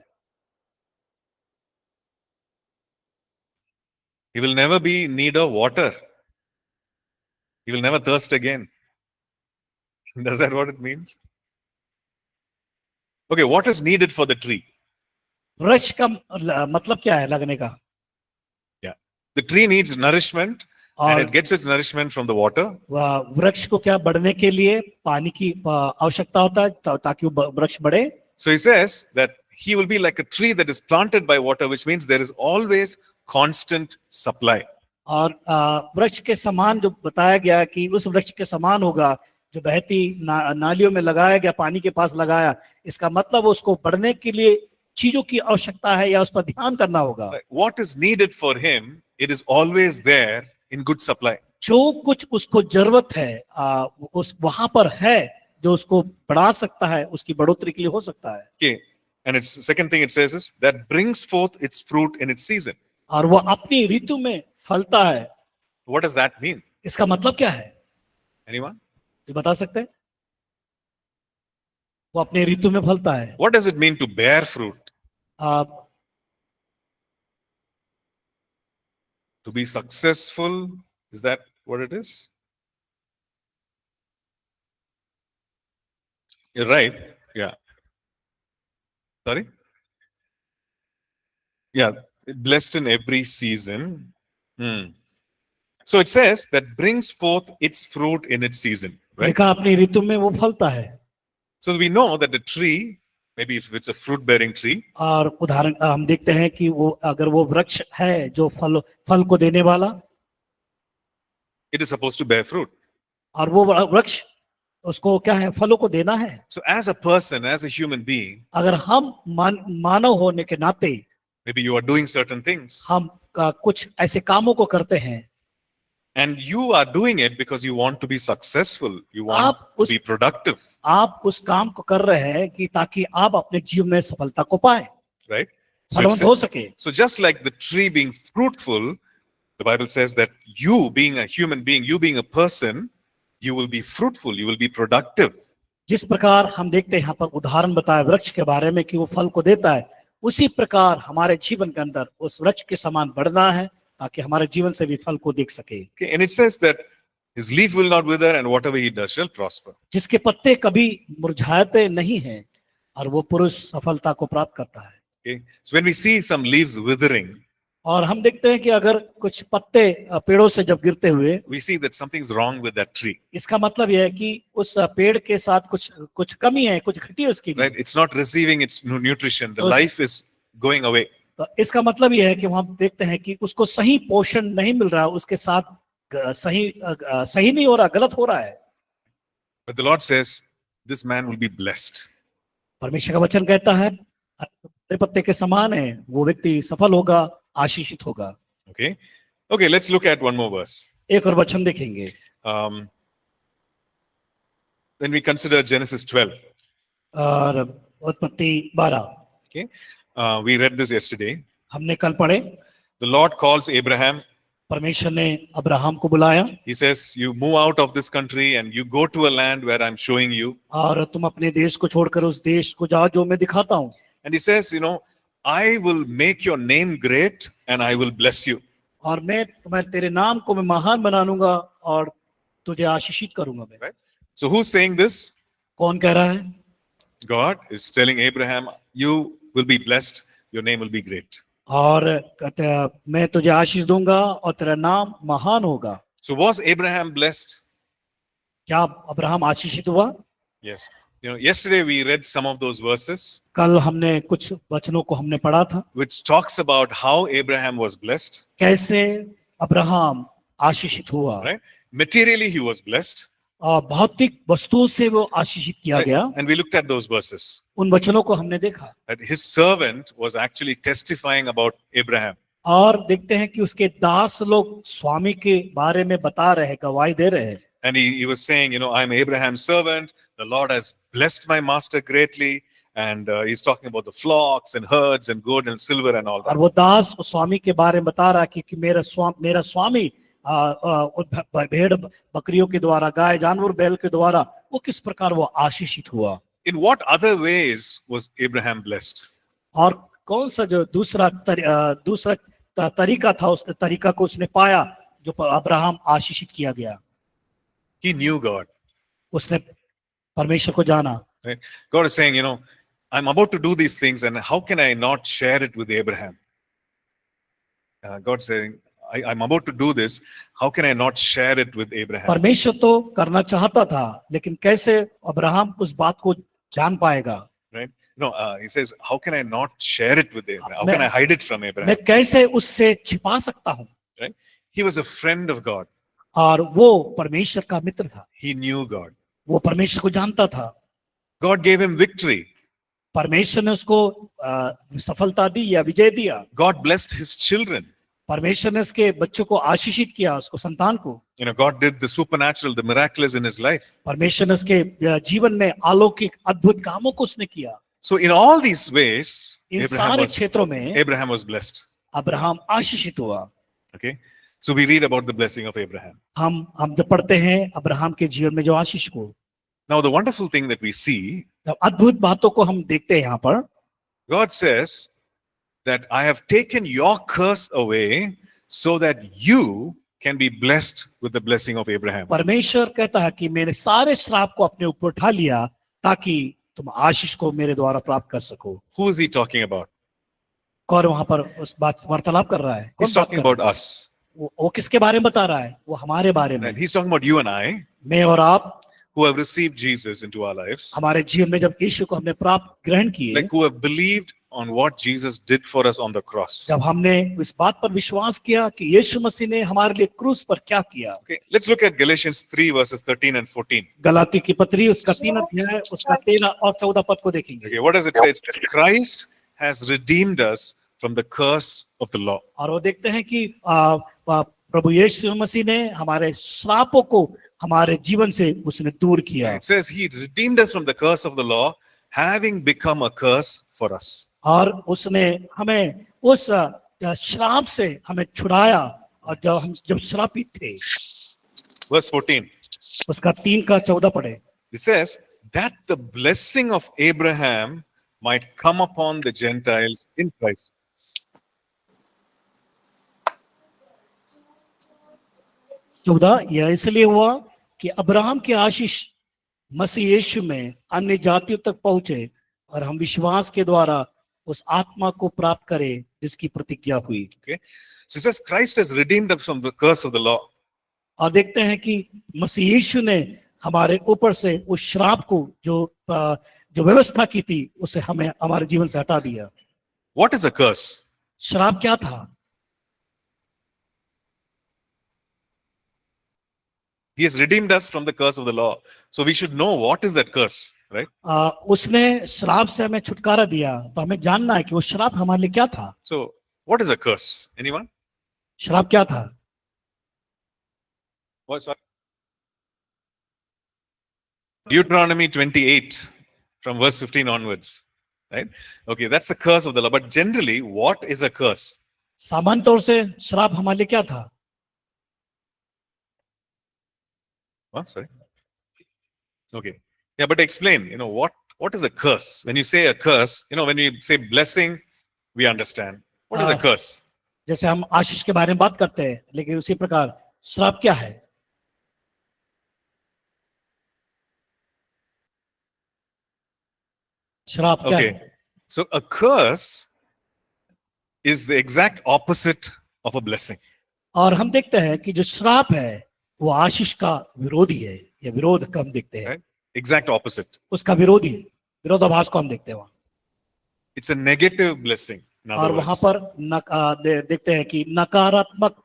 He will never be in need of water. He will never thirst again. Does that what it means? Okay, what is needed for the tree? वृक्ष का मतलब क्या है लगने का? Yeah. The tree needs nourishment and और it gets its nourishment from the water. वृक्ष को क्या बढ़ने के लिए पानी की आवश्यकता होता है ताकि वो वृक्ष बढ़े। So he says that he will be like a tree that is planted by water, which means there is always constant supply. और वृक्ष के समान जो बताया गया कि उस वृक्ष के समान होगा जो बहती नालियों में लगाया गया, पानी के पास लगाया, इसका मतलब उसको बढ़ने के लिए चीजों की आवश्यकता है या उस पर ध्यान करना होगा। What is needed for him, it is always there in good supply. जो कुछ उसको जरूरत है उस वहां पर है जो उसको बढ़ा सकता है, उसकी बढ़ोतरी के लिए हो सकता है। Okay. And its second thing it says is that brings forth its fruit in its season. और वो अपनी ऋतु में फलता है। What does that mean? इसका मतलब क्या है? Anyone? ये बता सकते हैं? वो अपने ऋतु में फलता है। What does it mean to bear fruit? To be successful, is that what it is? You're right. Yeah. Sorry? Yeah. Blessed in every season. So it says that brings forth its fruit in its season, right? लिखा अपनी ऋतु में वो फलता है। So we know that the tree, maybe if it's a fruit bearing tree, और उदाहरण हम देखते हैं कि वो अगर वो वृक्ष है जो फल को देने वाला, it is supposed to bear fruit. और वो वृक्ष उसको क्या है, फलों को देना है। So as a person, as a human being, अगर हम मानव होने के नाते maybe you are doing certain things हम कुछ ऐसे कामों को करते हैं, and you are doing it because you want to be successful, you want आप to उस be productive, आप उस काम को कर रहे हैं कि ताकि आप अपने जीवन में सफलता को पाए, right? So, फलवंत हो सके। so just like the tree being fruitful, the Bible says that you being a human being, you being a person, you will be fruitful, you will be productive. जिस प्रकार हम देखते हैं यहाँ पर उदाहरण बताया वृक्ष के बारे में कि वो फल को देता है, उसी प्रकार हमारे जीवन के अंदर उस वृक्ष के समान बढ़ना है ताकि हमारे जीवन से भी फल को देख सके। Okay, and it says that his leaf will not wither and whatever he does shall prosper. जिसके पत्ते कभी मुरझाते नहीं हैं और वो पुरुष सफलता को प्राप्त करता है। Okay, so when we see some leaves withering, और हम देखते हैं कि अगर कुछ पत्ते पेड़ों से जब गिरते हुए, we see that something's wrong with that tree, इसका मतलब यह है कि उस पेड़ के साथ कुछ कमी है, कुछ घटी है उसकी। right? It's not receiving its nutrition, the So- life is going away. तो इसका मतलब यह है कि हम देखते हैं कि उसको सही पोषण नहीं मिल रहा, उसके साथ सही नहीं हो रहा, गलत हो रहा है। But the Lord says, this man will be blessed. परमेश्वर का वचन कहता है पत्ते के समान है, वो व्यक्ति सफल होगा, आशीषित होगा। Okay, okay, let's look at one more verse. एक और वचन देखेंगे। When we consider Genesis 12, और उत्पत्ति 12, okay, we read this yesterday. हमने कल पढ़े। The Lord calls Abraham. परमेश्वर ने अब्राहम को बुलाया He says, you move out of this country and you go to a land where I'm showing you. और तुम अपने देश को छोड़कर उस देश को जाओ जो मैं दिखाता हूँ। And he says, I will make your name great and I will bless you. और मैं तेरे नाम को मैं महान बना लूंगा और तुझे आशीषित करूंगा मैं। Right? So who's saying this? कौन कह रहा है? God is telling Abraham, you will be blessed, your name will be great. और कहते हैं मैं तुझे आशीष दूंगा और तेरा नाम महान होगा। So was Abraham blessed? क्या अब्राहम आशीषित हुआ? Yes. Yesterday we read some of those verses कल हमने कुछ वचनों को हमने पढ़ा था, which talks about how Abraham was blessed. कैसे अब्राहम आशीषित हुआ। Right? Materially he was blessed. और भौतिक वस्तुओं से वो आशीषित किया Right? गया। And we looked at those verses. उन वचनों को हमने देखा That his servant was actually testifying about Abraham. और देखते हैं कि उसके दास लोग स्वामी के बारे में बता रहे हैं, गवाही दे रहे हैं। And he was saying, I'm Abraham's servant. The Lord has blessed my master greatly. And he's talking about the flocks and herds and gold and silver and all और that. वो दास उस स्वामी के बारे में बता रहा कि मेरा स्वामी भेड़ बकरियों के द्वारा, गाय जानवर बैल के द्वारा वो किस प्रकार वो आशीषित हुआ। In what other ways was Abraham blessed? और कौन सा जो दूसरा तरीका था, उस तरीका को उसने पाया जो अब्राहम आशीषित किया गया। He knew God. उसने परमेश्वर को जाना। Right? God is saying, I'm about to do these things and how can I not share it with Abraham? God saying, I'm about to do this. How can I not share it with Abraham? परमेश्वर तो करना चाहता था, लेकिन कैसे Abraham उस बात को जान पाएगा? Right? No, he says, how can I not share it with Abraham? How can I hide it from Abraham? मैं कैसे उससे छिपा सकता हूँ? Right? He was a friend of God. और वो परमेश्वर का मित्र था, He knew God. वो परमेश्वर को जानता था। God gave him victory. परमेश्वर ने उसको सफलता दी या विजय दिया। God blessed his children. परमेश्वर ने उसके बच्चों को आशीषित किया, उसको संतान को। God did the supernatural, the miraculous in his life. परमेश्वर ने उसके जीवन में अलौकिक अद्भुत कामों को उसने किया। So in all these ways, इन सारे क्षेत्रों में Abraham was blessed. अब्राहम आशीषित हुआ। Okay. So we read about the blessing of Abraham. हम जब पढ़ते हैं अब्राहम के जीवन में जो आशीष को, Now the wonderful thing that we see, तब अद्भुत बातों को हम देखते हैं यहाँ पर। God says that I have taken your curse away so that you can be blessed with the blessing of Abraham. परमेश्वर कहता है कि मैंने सारे श्राप को अपने ऊपर उठा लिया ताकि तुम आशीष को मेरे द्वारा प्राप्त कर सको। Who is he talking about? कौन वहां पर उस बात वार्तालाप कर रहा है? He's कौन बात talking कर रहा about us. है? वो किसके बारे में बता रहा है? वो हमारे बारे में। Right? He's talking about you and I मैं और आप who have received Jesus into our lives, हमारे जीवन में जब यीशु को हमने प्राप्त ग्रहण किए, like who have believed on what Jesus did for us on the cross. जब हमने इस बात पर विश्वास किया कि यीशु मसीह ने हमारे लिए क्रूस पर क्या किया। Okay, let's look at Galatians 3 verses 13 and 14. Galati की पत्री उसका 3 अध्याय उसका 13 और 14 पद को देखेंगे। Okay, what does it say? It says, Christ has redeemed us from the curse of the law. और वो देखते हैं कि प्रभु यीशु मसीह ने हमारे श्रापों को हमारे जीवन से उसने दूर किया। It says he redeemed us from the curse of the law, having become a curse for us. और उसने हमें उस श्राप से हमें छुड़ाया और जब श्रापित थे। Verse 14. उसका 3 का 14 पढ़े। It says that the blessing of Abraham might come upon the Gentiles in Christ. यह इसलिए हुआ कि अब्राहम की आशीष मसीह यीशु में अन्य जातियों तक पहुंचे और हम विश्वास के द्वारा उस आत्मा को प्राप्त करें जिसकी प्रतिज्ञा हुई। Okay, so it says Christ has redeemed us from the curse of the law. और देखते हैं कि मसीह यीशु ने हमारे ऊपर से उस श्राप को जो व्यवस्था की थी उसे हमें हमारे जीवन से हटा दिया। What is a curse? श्राप क्या था? He has redeemed us from the curse of the law. So we should know what is that curse, right? उसने श्राप से हमें छुटकारा दिया तो हमें जानना है कि वो श्राप हमारे लिए क्या था। So what is a curse? Anyone? श्राप क्या था? What, sorry? Deuteronomy 28 from verse 15 onwards, right? Okay, that's a curse of the law. But generally, what is a curse? सामान्य तौर से श्राप हमारे लिए क्या था? Oh, sorry. Okay. Yeah, but explain, what is a curse? When you say a curse, when you say blessing, we understand. What is a curse? जैसे हम आशीष के बारे में बात करते हैं, लेकिन उसी प्रकार श्राप क्या है? श्राप क्या है? Okay. So a curse is the exact opposite of a blessing. और हम देखते हैं कि जो श्राप है वो आशीष का विरोधी है या विरोध का हम देखते हैं। Right? Exact opposite. उसका विरोधी विरोधाभास को हम देखते हैं वहां। It's a negative blessing. In other और वहां words, पर देखते हैं कि नकारात्मक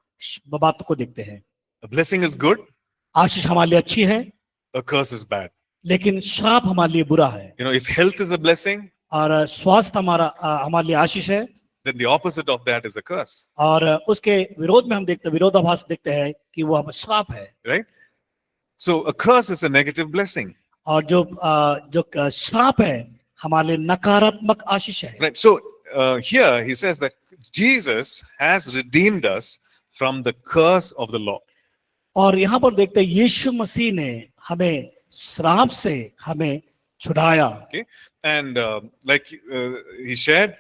बात को देखते हैं। a blessing is good, आशीष हमारे लिए अच्छी है a curse is bad. लेकिन श्राप हमारे लिए बुरा है। If health is a blessing, और स्वास्थ्य हमारे लिए आशीष है, then the opposite of that is a curse. और उसके विरोध में हम देखते विरोधाभास देखते हैं कि वो हम श्राप है। Right? So a curse is a negative blessing. और जो श्राप है हमारे लिए नकारात्मक आशीष है। Right. So here he says that Jesus has redeemed us from the curse of the law. और यहाँ पर देखते हैं यीशु मसीह ने हमें श्राप से हमें छुड़ाया। Okay. And like he shared,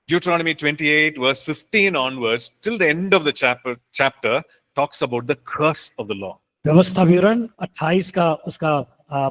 Deuteronomy 28 verse 15 onwards till the end of the chapter talks about the curse of the law. व्यवस्था विवरण 28 का उसका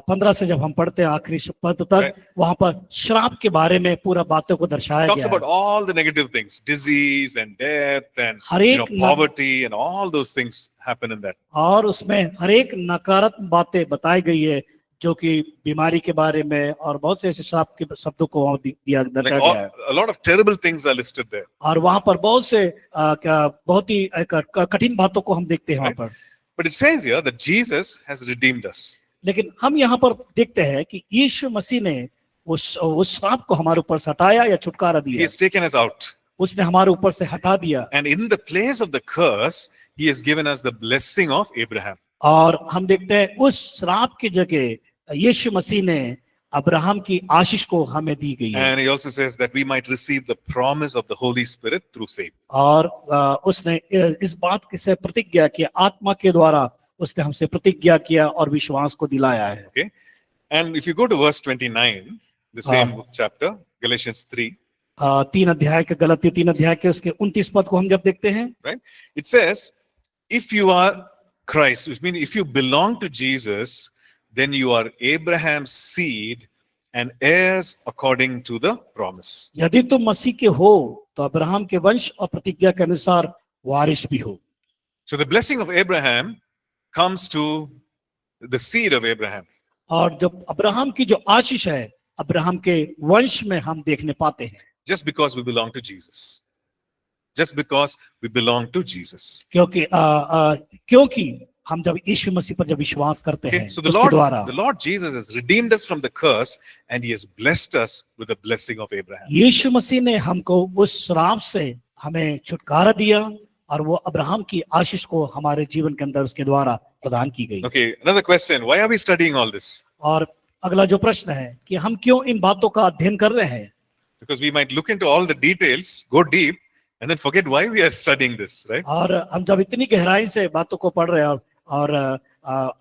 15 से जब हम पढ़ते हैं आखिरी पद तक, Right. वहां पर श्राप के बारे में पूरा बातों को दर्शाया Talks गया about है। all the negative things, disease and death and हर एक poverty and all those things happen in that. और उसमें हर एक नकारात्मक बातें बताई गई है जो कि बीमारी के बारे में और बहुत से ऐसे श्राप के शब्दों को वहां Like दर्शाया गया है। a lot of terrible things are listed there. और वहां पर बहुत से बहुत ही कठिन बातों को हम देखते हैं वहां पर। But it says here that Jesus has redeemed us. लेकिन हम यहाँ पर देखते हैं कि यीशु मसीह ने उस श्राप को हमारे ऊपर से हटाया या छुटकारा He दिया। has taken us out. उसने हमारे ऊपर से हटा दिया And in the place of the curse, he has given us the blessing of Abraham. और हम देखते हैं उस श्राप की जगह यीशु मसीह ने अब्राहम की आशीष को हमें दी गई है। And he also says that we might receive the promise of the Holy Spirit through faith. और उसने इस बात से प्रतिज्ञा की, आत्मा के द्वारा उसने हमसे प्रतिज्ञा किया और विश्वास को दिलाया है। Okay. And if you go to verse 29, the same chapter, Galatians 3, 3 अध्याय के गलती 3 अध्याय के उसके 29 पद को हम जब देखते हैं, right? It says, if you are Christ, which means if you belong to Jesus, then you are Abraham's seed and heirs according to the promise. यदि तुम मसीह के हो तो अब्राहम के वंश और प्रतिज्ञा के अनुसार वारिस भी हो। So the blessing of Abraham comes to the seed of Abraham. और जब अब्राहम की जो आशीष है अब्राहम के वंश में हम देखने पाते हैं। just because we belong to Jesus. Just because we belong to Jesus. क्योंकि हम जब यीशु मसीह पर जब विश्वास करते हैं Okay, so उसके द्वारा the Lord Jesus has redeemed us from the curse and he has blessed us with the blessing of Abraham. यीशु मसीह ने हमको उस श्राप से हमें छुटकारा दिया और वो अब्राहम की आशीष को हमारे जीवन के अंदर उसके द्वारा प्रदान की गई। Okay, another question. Why are we studying all this? और अगला जो प्रश्न है कि हम क्यों इन बातों का अध्ययन कर रहे हैं? Because we might look into all the details, go deep, and then forget why we are studying this, right? और हम जब इतनी गहराई से बातों को पढ़ रहे हैं और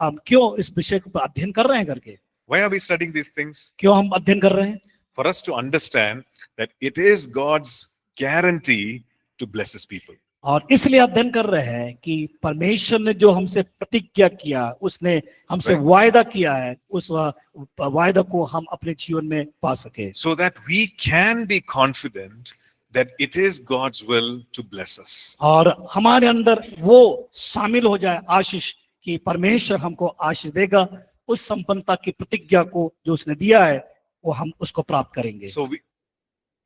हम क्यों इस विषय को अध्ययन कर रहे हैं करके, Why are we studying these things? क्यों हम अध्ययन कर रहे हैं? For us to understand that it is God's guarantee to bless his people. और इसलिए अध्ययन कर रहे हैं कि परमेश्वर ने जो हमसे प्रतिज्ञा किया, उसने हमसे वायदा किया है, उस वायदा को हम अपने जीवन में पा सके, So that we can be confident that it is God's will to bless us. और हमारे अंदर वो शामिल हो जाए आशीष कि परमेश्वर हमको आशीष देगा, उस संपन्नता की प्रतिज्ञा को जो उसने दिया है वो हम उसको प्राप्त करेंगे। So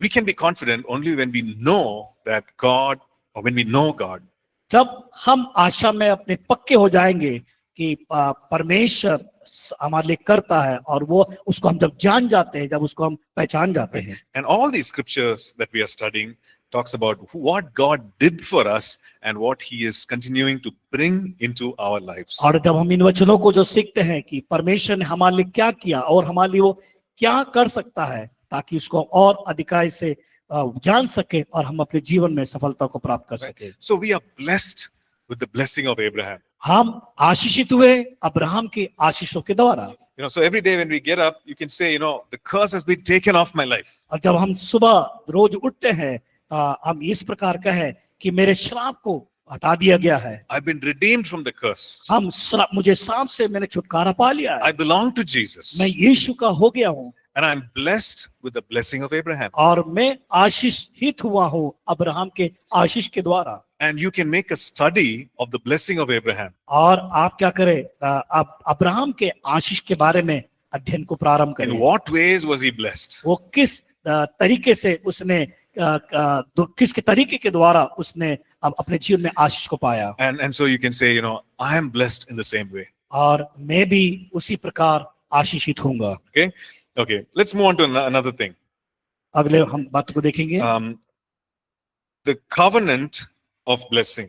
we can be confident only when we know that God, or when we know God. जब हम आशा में अपने पक्के हो जाएंगे कि परमेश्वर हमारे लिए करता है और वो उसको हम जब जान जाते हैं, जब उसको हम पहचान जाते हैं। And all these scriptures that we are studying talks about what God did for us and what he is continuing to bring into our lives. और जब हम इन वचनों को जो सीखते हैं कि परमेश्वर ने हमारे लिए क्या किया और हमारे लिए वो क्या कर सकता है, ताकि उसको और अधिकाई से जान सके और हम अपने जीवन में सफलता को प्राप्त कर सके। So we are blessed with the blessing of Abraham. हम आशीषित हुए अब्राहम की आशीषों के द्वारा। You know, so every day when we get up, you can say, you know, the curse has been taken off my life. और जब हम सुबह रोज उठते हैं, हम इस प्रकार कहें कि मेरे श्राप को हटा दिया गया है। I've been redeemed from the curse. मुझे श्राप से मैंने छुटकारा पा लिया है। I belong to Jesus. मैं यीशु का हो गया हूँ। And I'm blessed with the blessing of Abraham. और मैं आशीषित हुआ हूँ अब्राहम के आशीष के द्वारा। And you can make a study of the blessing of Abraham. और आप क्या करें, आप अब्राहम के आशीष के बारे में अध्ययन को प्रारंभ In करें। what ways was he blessed? वो किस तरीके से उसने किसके तरीके के द्वारा उसने अपने जीवन में आशीष को पाया। And so you can say, you know, I am blessed in the same way. और मैं भी उसी प्रकार आशीषित होऊंगा। Okay, let's move on to another thing. अगले हम बात को देखेंगे। The covenant of blessing.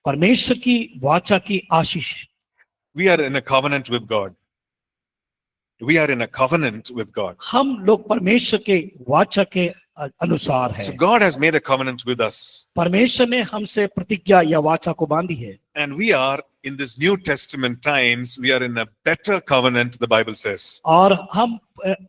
परमेश्वर की वाचा की आशीष। We are in a covenant with God. We are in a covenant with God. हम लोग परमेश्वर के वाचा के अनुसार है। So God has made a covenant with us. परमेश्वर ने हमसे प्रतिज्ञा या वाचा को बांधी है। And we are in this New Testament times, we are in a better covenant, the Bible says. और हम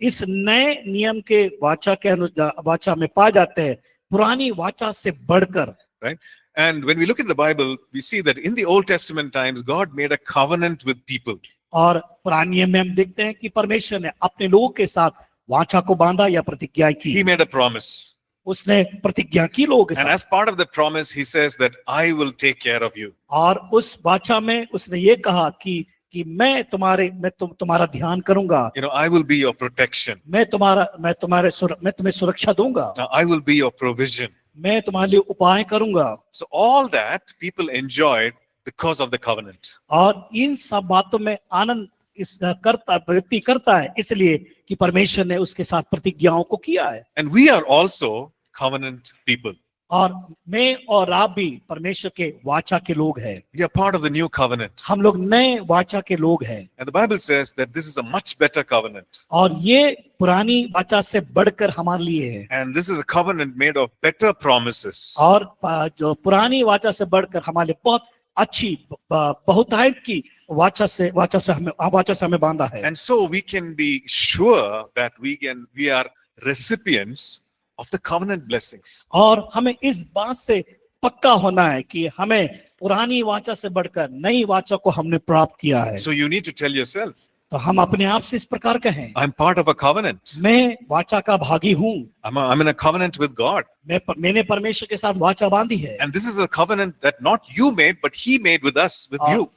इस नए नियम के वाचा में पा जाते हैं, पुरानी वाचा से बढ़कर। Right? And when we look at the Bible, we see that in the Old Testament times, God made a covenant with people. और पुराने नियम में हम देखते हैं कि परमेश्वर ने अपने लोगों के साथ वाचा को बांधा या प्रतिज्ञा की। He made a promise. उसने प्रतिज्ञा की लोगों के And साथ। as part of that promise, he says that I will take care of you. और उस वाचा में उसने ये कहा कि मैं तुम्हारा ध्यान करूंगा। You know, I will be your protection. मैं तुम्हें सुरक्षा दूंगा। I will be your provision. मैं तुम्हारे लिए उपाय करूंगा। So all that people enjoyed because of the covenant. और इन सब बातों में आनंद व्यक्ति करता है इसलिए कि परमेश्वर ने उसके साथ प्रतिज्ञाओं को किया है। And we are also covenant people. और मैं और आप भी परमेश्वर के वाचा के लोग हैं। We are part of the new covenant. हम लोग नए वाचा के लोग हैं। And the Bible says that this is a much better covenant. और ये पुरानी वाचा से बढ़कर हमारे लिए है। And this is a covenant made of better promises. और जो पुरानी वाचा से बढ़कर हमारे लिए बहुत अच्छी बहुतायत की वाचा से हमें बांधा है। And so we can be sure that we are recipients of the covenant blessings. और हमें इस बात से पक्का होना है कि हमें पुरानी वाचा से बढ़कर नई वाचा को हमने प्राप्त किया है। So you need to tell yourself, तो हम अपने आप से इस प्रकार कहें, I'm part of a covenant. मैं वाचा का भागी हूँ। I'm in a covenant with God. मैंने परमेश्वर के साथ वाचा बांधी है। And this is a covenant that not you made, but he made with us, with you.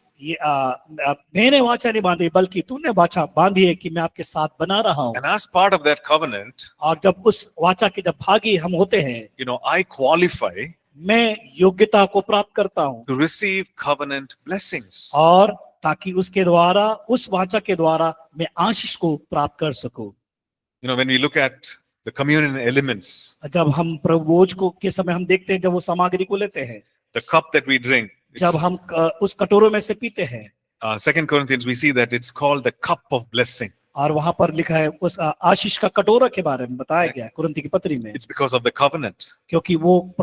मैंने वाचा नहीं बांधी बल्कि तूने वाचा बांधी है कि मैं आपके साथ बना रहा हूँ। And as part of that covenant, और जब उस वाचा के जब भागी हम होते हैं, I qualify मैं योग्यता को प्राप्त करता हूँ to receive covenant blessings. और ताकि उसके द्वारा उस वाचा के द्वारा मैं आशीष को प्राप्त कर सकूं। When we look at the communion elements, जब हम प्रभु भोज को के समय हम देखते हैं, जब वो सामग्री को लेते हैं, the cup that we drink, जब हम उस कटोरों में से पीते हैं, 2 Corinthians, we see that it's called the cup of blessing. और वहां पर लिखा है उस आशीष का कटोरा के बारे में बताया गया है कुरिन्थी की पत्री में, It's because of the covenant. क्योंकि वो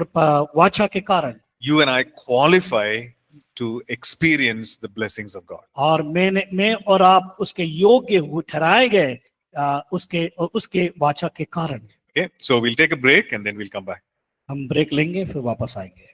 वाचा के कारण You and I qualify to experience the blessings of God. और मैं और आप उसके योग्य ठहराए गए उसके वाचा के कारण। Okay, so we'll take a break and then we'll come back. हम ब्रेक लेंगे फिर वापस आएंगे।